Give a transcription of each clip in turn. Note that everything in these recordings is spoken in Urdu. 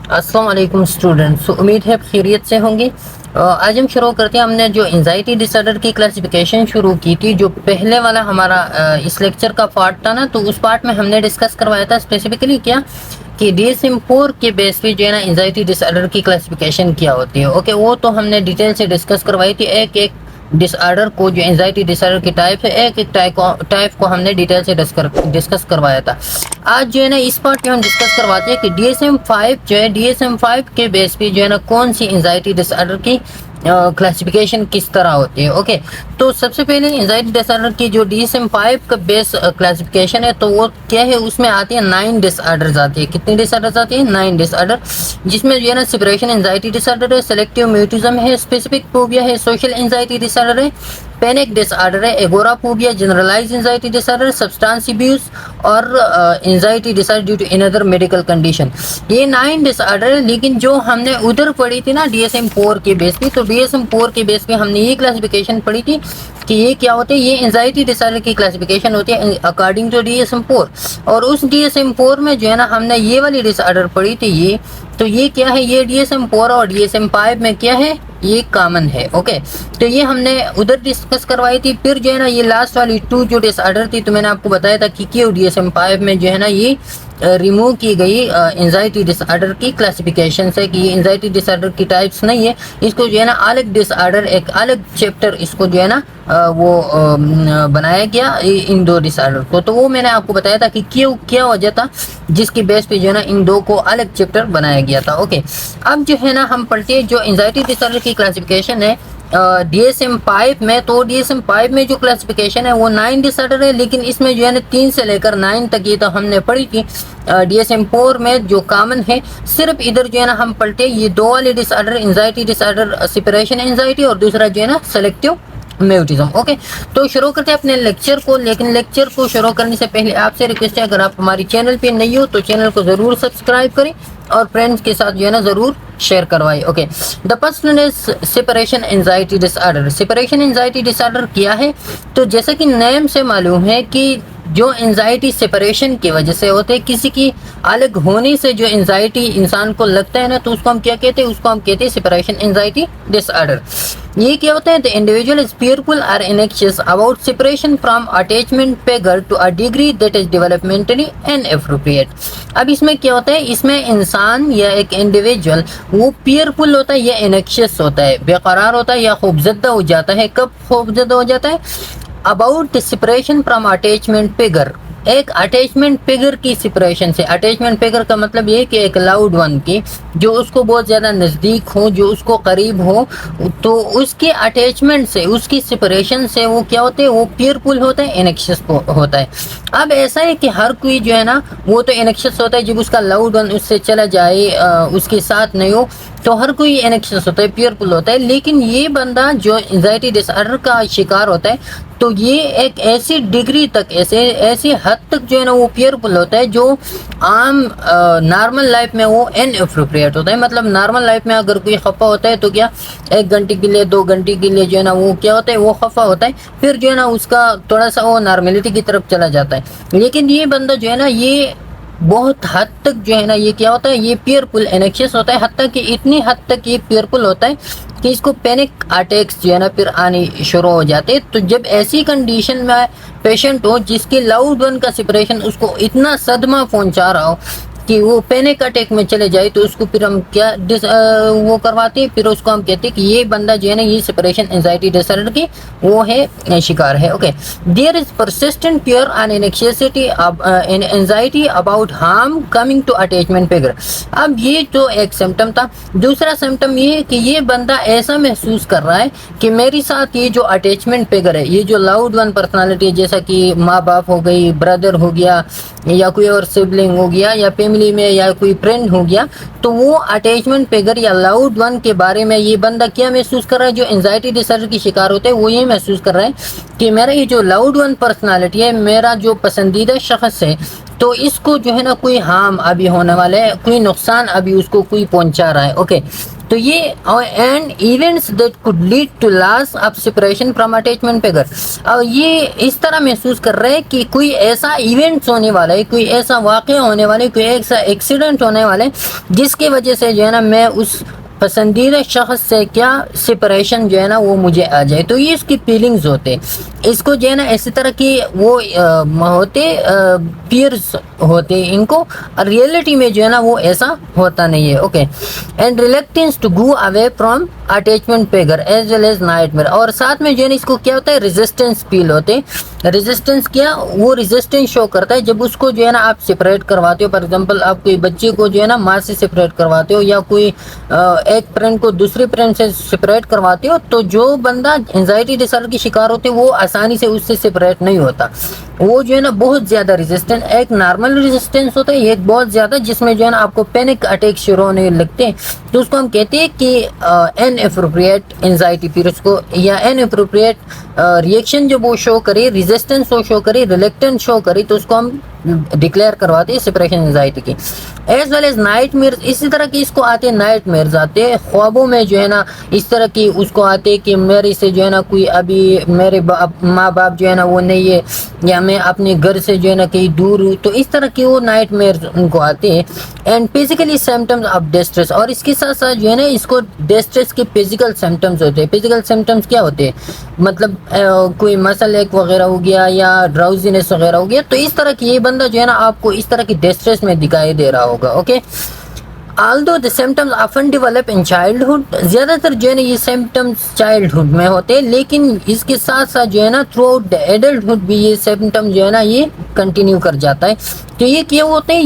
السلام علیکم اسٹوڈنٹس، امید ہے خیریت سے ہوں گے۔ آج ہم شروع کرتے ہیں۔ ہم نے جو انزائٹی ڈس آرڈر کی کلاسیفیکیشن شروع کی تھی، جو پہلے والا ہمارا اس لیکچر کا پارٹ تھا نا، تو اس پارٹ میں ہم نے ڈسکس کروایا تھا اسپیسیفکلی کیا کہ DSM-4 کے بیس پہ جو ہے نا انزائٹی ڈس آرڈر کی کلاسیفیکیشن کیا ہوتی ہے۔ اوکے، وہ تو ہم نے ڈیٹیل سے ڈسکس کروائی تھی، ایک ایک ڈس آرڈر کو، جو انزائٹی ڈس آرڈر کی ٹائپ ہے، ایک ایک ٹائپ کو ہم نے ڈیٹیل سے ڈسکس کروایا تھا۔ آج جو ہے نا اس پارٹ میں ہم ڈسکس کرواتے ہیں کہ DSM-5 جو ہے، DSM-5 کے بیس پہ جو ہے نا کون سی انزائٹی ڈس آرڈر کی کلاسیفیکیشن کس طرح ہوتی ہے۔ اوکے، تو سب سے پہلے انزائٹی ڈس آرڈر کی جو DSM-5 کا بیس کلاسیفیکیشن ہے، تو وہ کیا ہے؟ اس میں آتی ہے 9 ڈس آرڈرز آتی ہے۔ کتنی ڈس آرڈرز آتی ہیں؟ 9 ڈس آرڈر، جس میں جو ہے نا سپریشن انزائٹی ڈس آرڈر ہے، سلیکٹیو میوٹزم ہے، اسپیسیفک فوبیا ہے، سوشل انزائٹی ڈس آرڈر ہے، پینک ڈس آرڈر ہے، agoraphobia, generalize anxiety disorder, substance abuse اور anxiety disorder due to another medical condition. یہ 9 ڈس آرڈر ہے، لیکن جو ہم نے ادھر پڑھی تھی نا DSM-4 کے بیس پہ، تو DSM-4 کے بیس پہ ہم نے یہ کلاسیفیکیشن پڑھی تھی کہ یہ کیا ہوتے ہیں؟ یہ انزائٹی ڈس آرڈر کی کلاسیفیکیشن ہوتی ہے اکارڈنگ ٹو DSM-4۔ اور اس DSM-4 میں جو ہے نا ہم نے یہ والی ڈس آرڈر پڑھی تھی، یہ تو یہ کیا ہے؟ یہ DSM-4 اور DSM-5 میں کیا ہے؟ یہ کامن ہے۔ اوکے، تو یہ ہم نے ادھر ڈسکس کروائی تھی۔ پھر جو ہے نا یہ لاسٹ والی 2 جو ڈس آرڈر تھی، تو میں نے آپ کو بتایا تھا کہ کیوں DSM-5 میں جو ہے نا یہ ریموو کی گئی انزائٹی ڈس آرڈر کی کلاسیفیکیشن سے، کہ یہ انزائٹی ڈس آرڈر کی ٹائپس نہیں ہے، اس کو جو ہے نا الگ ڈس آرڈر، ایک الگ چیپٹر اس کو جو ہے نا وہ بنایا گیا ان 2 ڈس آرڈر کو۔ تو وہ میں نے آپ کو بتایا تھا کہ کیوں، کیا وجہ تھا جس کی بیس پہ جو ہے نا ان 2 کو الگ چیپٹر بنایا گیا تھا۔ اوکے، اب جو ہے نا ہم پڑھتے ہیں جو انزائٹی ڈس آرڈر کی کلاسیفیکیشن ہے DSM-5 میں۔ تو DSM-5 میں جو کلاسیفیکیشن ہے وہ 9 ڈس آرڈر ہے، لیکن اس میں جو ہے نا 3 سے لے کر 9 تک یہ تو ہم نے پڑھی تھی۔ DSM-4 میں جو کامن ہے، صرف ادھر جو ہے نا ہم پلٹے یہ 2 والے ڈس order, anxiety disorder separation anxiety, اور دوسرا جو ہے نا سلیکٹیو میوٹزم۔ اوکے، تو شروع کرتے ہیں اپنے لیکچر کو، لیکن لیکچر کو شروع کرنے سے پہلے آپ سے ریکویسٹ ہے، اگر آپ ہماری چینل پہ نہیں ہو تو چینل کو ضرور سبسکرائب کریں اور فرینڈز کے ساتھ جو ہے نا ضرور شیئر کروائے۔ Okay, the first one is separation anxiety disorder. Separation anxiety disorder کیا ہے؟ تو جیسا کہ نیم سے معلوم ہے کہ جو انزائٹی سپریشن کی وجہ سے ہوتے ہیں، کسی کی الگ ہونے سے جو انزائٹی انسان کو لگتا ہے نا، تو اس کو ہم کیا کہتے ہیں؟ اس کو ہم کہتے ہیں سپریشن انزائٹی ڈس آرڈر۔ یہ کیا ہوتا ہے؟ the individual is fearful or anxious about separation from attachment figure to a degree that is developmentally inappropriate۔ اب اس میں کیا ہوتا ہے؟ اس میں انسان یا ایک انڈیویجول وہ پیئرفل ہوتا ہے یا انیکشیس ہوتا ہے، بے قرار ہوتا ہے یا خوفزدہ ہو جاتا ہے۔ کب خوفزدہ ہو جاتا ہے؟ about the separation from attachment figure، ایک اٹیچمنٹ فگر کی سپریشن سے۔ اٹیچمنٹ فگر کا مطلب یہ کہ ایک لاؤڈ ون کی، جو اس کو بہت زیادہ نزدیک ہو، جو اس کو قریب ہو، تو اس کے اٹیچمنٹ سے، اس کی سپریشن سے وہ کیا ہوتے ہیں؟ وہ پیئرفل ہوتا ہے، انیکشس ہوتا ہے۔ اب ایسا ہے کہ ہر کوئی جو ہے نا وہ تو انیکشس ہوتا ہے جب اس کا لاؤڈ ون اس سے چلا جائے، اس کے ساتھ نہیں ہو، تو ہر کوئی انیکشس ہوتا ہے، پیئرفل ہوتا ہے۔ لیکن یہ بندہ جو انزائٹی ڈس آرڈر کا شکار ہوتا ہے، تو یہ ایک ایسی ڈگری تک، ایسی حد تک جو ہے نا وہ پیئرفل ہوتا ہے جو عام نارمل لائف میں وہ ان اپروپریٹ ہوتا ہے۔ مطلب نارمل لائف میں اگر کوئی خفا ہوتا ہے تو کیا 1 گھنٹے کے لیے، 2 گھنٹے کے لیے جو ہے نا وہ کیا ہوتا ہے؟ وہ خفا ہوتا ہے، پھر جو ہے نا اس کا تھوڑا سا وہ نارملٹی کی طرف چلا جاتا ہے۔ لیکن یہ بندہ جو ہے نا یہ بہت حد تک جو ہے نا یہ کیا ہوتا ہے؟ یہ پیئرفل انیکشیس ہوتا ہے، حتیٰ کہ اتنی حد تک یہ پیئرفل ہوتا ہے کہ اس کو پینک اٹیکس جو ہے نا پھر آنے شروع ہو جاتے ہیں۔ تو جب ایسی کنڈیشن میں پیشنٹ ہو جس کے لاؤڈ ون کا سپریشن اس کو اتنا صدمہ پہنچا رہا ہو کہ وہ پینک اٹیک میں چلے جائے، تو اس کو پھر ہم کیا وہ کرواتے ہیں؟ پھر اس کو ہم کہتے ہیں کہ یہ بندہ جو ہے نا یہ سپریشن انزائٹی ڈس آرڈر کی وہ ہے، شکار ہے۔ Okay, there is persistent fear and anxiety anxiety about harm coming to attachment figure. اب یہ تو ایک سمٹم تھا۔ دوسرا سمٹم یہ ہے کہ یہ بندہ ایسا محسوس کر رہا ہے کہ میری ساتھ یہ جو اٹیچمنٹ فگر ہے، یہ جو لاؤڈ ون پرسنالٹی ہے، جیسا کہ ماں باپ ہو گئی، بردر ہو گیا، یا کوئی اور سبلنگ ہو گیا، یا فیملی میں یا کوئی فرینڈ ہو گیا، تو وہ اٹیچمنٹ فگر یا لاؤڈ ون کے بارے میں یہ بندہ کیا محسوس کر رہا ہے؟ جو انزائٹی ڈس آرڈر کی شکار ہوتے ہیں وہ یہ محسوس کر رہا ہے کہ میرا یہ جو لاؤڈ ون پرسنالٹی ہے، میرا جو پسندیدہ شخص ہے، تو اس کو جو ہے نا کوئی ہارم ابھی ہونے والا ہے، کوئی نقصان ابھی اس کو کوئی پہنچا رہا ہے۔ اوکے، تو یہ and events that could lead to loss of separation from attachment figure. اور یہ اس طرح محسوس کر رہے کہ کوئی ایسا ایونٹس ہونے والا ہے, کوئی ایسا واقعہ ہونے والا ہے, کوئی ایسا ایکسیڈنٹ ہونے والا ہے جس کی وجہ سے جو ہے نا میں اس پسندیدہ شخص سے کیا سپریشن جو ہے نا وہ مجھے آ جائے. تو یہ اس کی فیلنگز ہوتے, اس کو جو ہے نا اسی طرح کی وہ ہوتے پیئرز ہوتے ان کو, ریئلٹی میں جو ہے نا وہ ایسا ہوتا نہیں ہے. Okay, and reluctance to go away from attachment figure as well as nightmare. اور ساتھ میں جو ہے نا اس کو کیا ہوتا ہے ریزسٹنس فیل ہوتے. ریزسٹنس کیا, وہ ریزسٹنس شو کرتا ہے جب اس کو جو ہے نا آپ سپریٹ کرواتے ہو. فار ایگزامپل آپ کوئی بچے کو جو ہے نا ماں سے سپریٹ کرواتے ہو, یا کوئی ایک فرینڈ کو دوسری فرینڈ سے سپریٹ کرواتے ہو, تو جو بندہ انزائٹی ڈس آرڈر کی شکار ہوتے وہ آسانی سے اس سے سپریٹ نہیں ہوتا. وہ جو ہے نا بہت زیادہ ریزسٹنس, ایک نارمل ریزسٹنس ہوتا ہے, ایک بہت زیادہ جس میں جو ہے نا آپ کو پینک اٹیک شروع ہونے لگتے ہیں. تو اس کو ہم کہتے ہیں کہ ان اپروپریٹ انزائٹی, پھر اس کو یا ان اپروپریٹ ریئیکشن جب وہ شو کرے, ریزسٹنس وہ شو کرے, ریلیکٹنس شو کرے, تو اس کو ہم ڈکلیئر کرواتے ہیں سپریشن انزائٹی کی. As well as nightmares, اسی طرح کی اس کو آتے نائٹ میئرز آتے, خوابوں میں جو ہے نا اس طرح کی اس کو آتے کہ میرے سے جو ہے نا کوئی ابھی میرے ماں باپ جو ہے نا وہ نہیں ہے, یا میں اپنے گھر سے جو ہے نا کہیں دور ہوں, تو اس طرح کی وہ نائٹ میئرز ان کو آتے ہیں. And physically symptoms of distress, اور اس کے ساتھ ساتھ جو ہے نا اس کو ڈسٹریس کے فزیکل سمٹمز ہوتے ہیں. فزیکل سمٹمز کیا ہوتے ہیں, مطلب کوئی مسل ایک وغیرہ ہو گیا یا ڈراؤزینس وغیرہ ہو گیا, تو اس طرح کی یہ بندہ جو ہے نا آپ کو اس طرح کی ڈسٹریس میں دکھائی دے رہا ہوگا. Okay, although the symptoms often develop in childhood, زیادہ تر جو ہے نا یہ سمٹمز چائلڈہڈ میں ہوتے ہیں, لیکن اس کے ساتھ ساتھ جو ہے نا تھرو آؤٹ ایڈلٹہڈ بھی یہ سمٹم جو ہے نا یہ کنٹینیو کر جاتا ہے. تو یہ کیا ہوتے ہیں,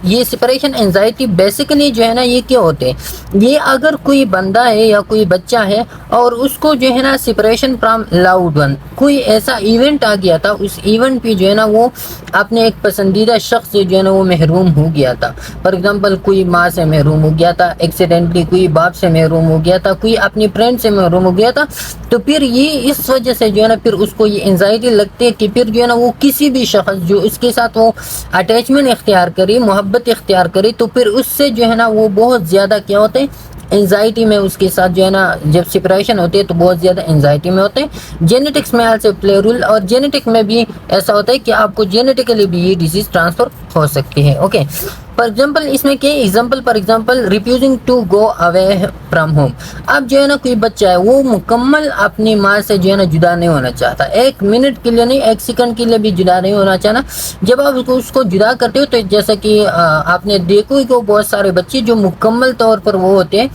یہ سپریشن انزائٹی بیسیکلی جو ہے نا یہ کیا ہوتے ہیں, یہ اگر کوئی بندہ ہے یا کوئی بچہ ہے اور اس کو جو ہے نا سپریشن فرام لاؤڈ ون, کوئی ایسا ایونٹ آ گیا تھا, اس ایونٹ پہ جو ہے نا وہ اپنے ایک پسندیدہ شخص سے جو ہے نا وہ محروم ہو گیا تھا. فار ایگزامپل کوئی ماں سے محروم ہو گیا تھا ایکسیڈنٹلی, کوئی باپ سے محروم ہو گیا تھا, کوئی اپنی فرینڈ سے محروم ہو گیا تھا, تو پھر یہ اس وجہ سے جو ہے نا پھر اس کو یہ انزائٹی لگتی ہے کہ پھر جو ہے نا وہ کسی بھی شخص جو اس کے ساتھ وہ اٹیچمنٹ اختیار کری, محبت اختیار کری, تو پھر اس سے جو ہے نا وہ بہت زیادہ کیا ہوتے ہیں انزائٹی میں, اس کے ساتھ جو ہے نا جب سپریشن ہوتی ہے تو بہت زیادہ انزائٹی میں ہوتے ہیں. جینیٹکس میں سے پلے رول, اور جینیٹک میں بھی ایسا ہوتا ہے کہ آپ کو جینیٹیکلی بھی یہ ڈیزیز ٹرانسفر ہو سکتی ہے. اوکے, فار ایگزامپل اس میں کیا example, for example refusing to go away from home. اب جو ہے نا کوئی بچہ ہے وہ مکمل اپنی ماں سے جو ہے نا جدا نہیں ہونا چاہتا, ایک منٹ کے لیے نہیں, ایک سیکنڈ کے لیے بھی جدا نہیں ہونا چاہنا. جب آپ اس کو جدا کرتے ہو تو جیسا کہ آپ نے دیکھو کہ بہت سارے بچے جو مکمل طور پر وہ ہوتے ہیں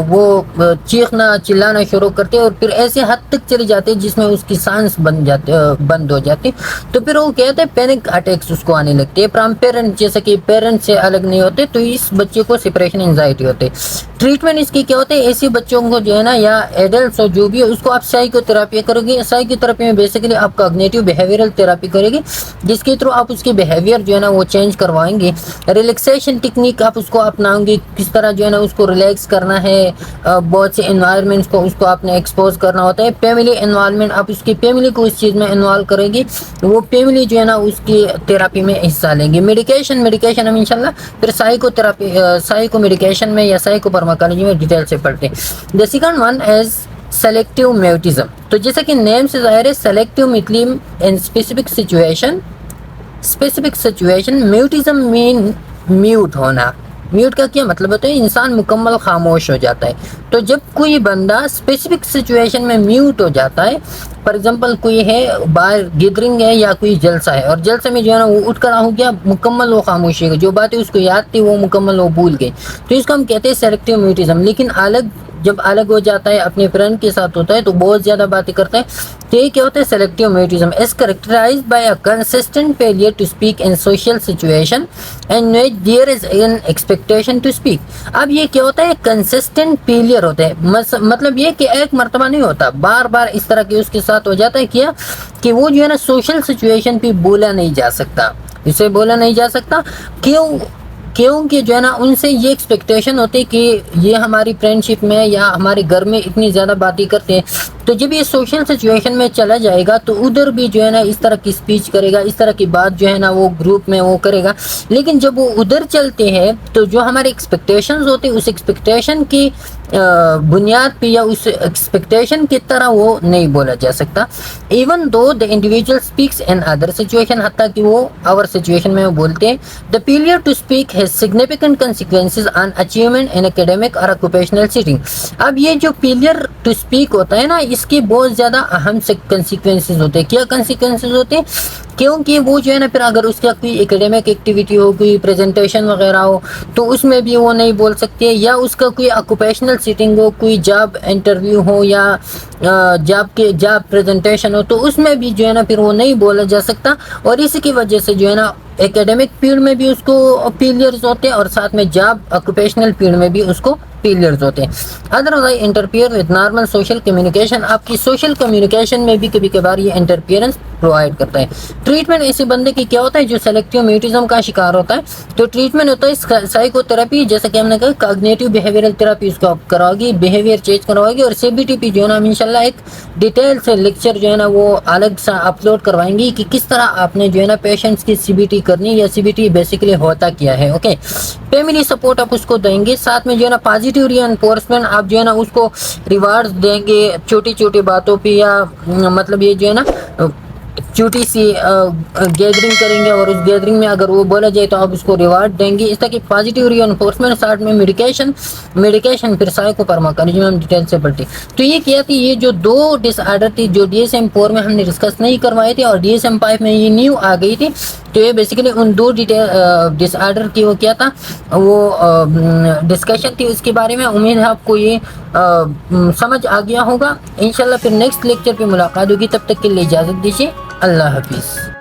وہ چیخنا چلانا شروع کرتے اور پھر ایسے حد تک چلے جاتے جس میں اس کی سانس بند ہو جاتی, تو پھر وہ کہتے ہیں پینک اٹیکس اس کو آنے لگتے ہیں فرام پیرنٹ, جیسا کہ پیرنٹ سے الگ نہیں ہوتے, تو اس بچے کو سپریشن انزائٹی ہوتے. ٹریٹمنٹ اس کی کیا ہوتے ہیں, ایسے بچوں کو جو ہے نا یا ایڈلٹس ہو جو بھی ہے, اس کو آپ سائیکو تھراپی کرو گے. سائیکو تھراپی میں بیسیکلی آپ کاگنیٹیو بیہیویئرل تھراپی کرے گی, جس کے تھرو آپ اس کے بیہیویئر جو ہے نا وہ چینج کروائیں گے. ریلیکسیشن ٹیکنیک آپ اس کو اپناؤں گے, کس طرح جو ہے نا اس کو ریلیکس کرنا ہے, بہت سے انوائرمنٹس کو اس کو آپ نے ایکسپوز کرنا ہوتا ہے. فیملی انوالومنٹ, آپ اس کی فیملی کو اس چیز میں انوالو کریں گے, وہ فیملی جو ہے نا اس کی تھراپی میں حصہ لیں گے. میڈیکیشن ہم انشاءاللہ پھر سائیکو تھراپی, سائیکو میڈیکیشن میں یا سائیکو فارماکالوجی میں ڈیٹیل سے پڑھتے ہیں. The second one is selective mutism. تو جیسا کہ نیم سے ظاہر ہے, سلیکٹیو مطلب in specific situation, mutism mean mute ہونا. میوٹ کا کیا مطلب ہوتا ہے, انسان مکمل خاموش ہو جاتا ہے. تو جب کوئی بندہ اسپیسیفک سچویشن میں میوٹ ہو جاتا ہے, فار ایگزامپل کوئی ہے باہر گیدرنگ ہے یا کوئی جلسہ ہے, اور جلسے میں جو ہے نا وہ اٹھ کر ہو گیا, مکمل وہ خاموشی ہے, جو باتیں اس کو یاد تھی وہ مکمل وہ بھول گئی, تو اس کو ہم کہتے ہیں سلیکٹیو میوٹزم. لیکن جب الگ ہو جاتا ہے, اپنے فرینڈ کے ساتھ ہوتا ہے تو بہت زیادہ باتیں کرتا ہے, تو یہ کیا ہوتا ہے selective mutism. Is characterized by a consistent failure to speak in social situation and there is an expectation to speak. اب یہ کیا ہوتا ہے, کنسسٹنٹ فیلئر ہوتا ہے, مطلب یہ کہ ایک مرتبہ نہیں ہوتا, بار بار اس طرح کے اس کے ساتھ ہو جاتا ہے کیا کہ وہ جو ہے نا سوشل سچویشن پہ بولا نہیں جا سکتا, اسے بولا نہیں جا سکتا. کیوں کیونکہ جو ہے نا ان سے یہ ایکسپیکٹیشن ہوتی ہے کہ یہ ہماری فرینڈشپ میں یا ہمارے گھر میں اتنی زیادہ باتیں کرتے ہیں، تو جب یہ سوشل سچویشن میں چلا جائے گا تو ادھر بھی جو ہے نا اس طرح کی اسپیچ کرے گا، اس طرح کی بات جو ہے نا وہ گروپ میں وہ کرے گا. لیکن جب وہ ادھر چلتے ہیں تو جو ہمارے ایکسپیکٹیشنز ہوتے ہیں اس ایکسپیکٹیشن کی بنیاد پہ یا اس ایکسپیکٹیشن کی طرح وہ نہیں بولا جا سکتا. Even though the individual speaks in other situation, حتیٰ کہ وہ اور سچویشن میں وہ بولتے ہیں. The failure to speak has significant consequences on achievement in academic or occupational setting. اب یہ جو فیلئر ٹو اسپیک ہوتا ہے نا، اس کے بہت زیادہ اہم کنسیکوینسز ہوتے ہیں. کیا کنسیکوینسز ہوتے ہیں؟ کیونکہ وہ جو ہے نا پھر اگر اس کا کوئی اکیڈیمک ایکٹیویٹی ہو، کوئی پریزنٹیشن وغیرہ ہو تو اس میں بھی وہ نہیں بول سکتے، یا اس کا کوئی آکوپیشنل سیٹنگ ہو، کوئی جاب انٹرویو ہو یا جاب پریزنٹیشن ہو تو اس میں بھی جو ہے نا پھر وہ نہیں بولا جا سکتا. اور اسی کی وجہ سے جو ہے نا ایکیڈیمک فیلڈ میں بھی اس کو فیلئرز ہوتے ہیں اور ساتھ میں جاب آکوپیشنل فیلڈ میں بھی اس کو فیلئرز ہوتے ہیں. Otherwise interfere with normal social communication, آپ کی سوشل کمیونیکیشن میں بھی کبھی کبھار یہ انٹرفیئرنس پرووائڈ کرتا ہے. ٹریٹمنٹ ایسے بندے کی کیا ہوتا ہے جو سلیکٹیو میوٹزم کا شکار ہوتا ہے، تو ٹریٹمنٹ ہوتا ہے سائیکو تھراپی، جیسا کہ ہم نے کہا کاگنیٹیو بیہیویئرل تھراپی اس کو آپ کراؤ گی، بیہیویئر چینج کراؤ گی. اور سی بی ٹی پی جو ہے نا انشاءاللہ ایک ڈیٹیل سے لیکچر جو ہے نا وہ الگ سا اپلوڈ کروائیں گی کہ کس طرح آپ نے جو ہے نا پیشنٹس کی سی بی ٹی کرنی، یا سی بی ٹی بیسیکلی ہوتا کیا ہے. اوکے، فیملی سپورٹ آپ اس کو دیں گے، ساتھ میں جو ہے نا پازیٹیو ری انفورسمنٹ، آپ جو ہے نا اس کو ریوارڈ دیں گے چھوٹی چھوٹی باتوں پہ، یا مطلب یہ جو ہے نا چھوٹی سی گیدرنگ کریں گے اور اس گیدرنگ میں اگر وہ بولا جائے تو آپ اس کو ریوارڈ دیں گے. اس طرح کی پازیٹیو ری انفورسمنٹ، ساتھ میں میڈیکیشن پھر سائیکو فارماکولوجی میں ہم ڈیٹیل سے پڑھتے. تو یہ کیا تھی، یہ جو دو ڈس آرڈر تھی جو ڈی ایس ایم 4 میں ہم نے ڈسکس نہیں کروائے تھے اور ڈی ایس ایم 5 میں یہ نیو آ گئی تھی. تو یہ بیسیکلی ان دو ڈس آرڈر کی وہ کیا تھا، وہ ڈسکشن تھی اس کے بارے میں. امید ہے آپ کو یہ سمجھ آ گیا ہوگا. انشاءاللہ پھر نیکسٹ لیکچر پہ ملاقات ہوگی، تب تک کے لیے اجازت دیجیے. اللہ حافظ.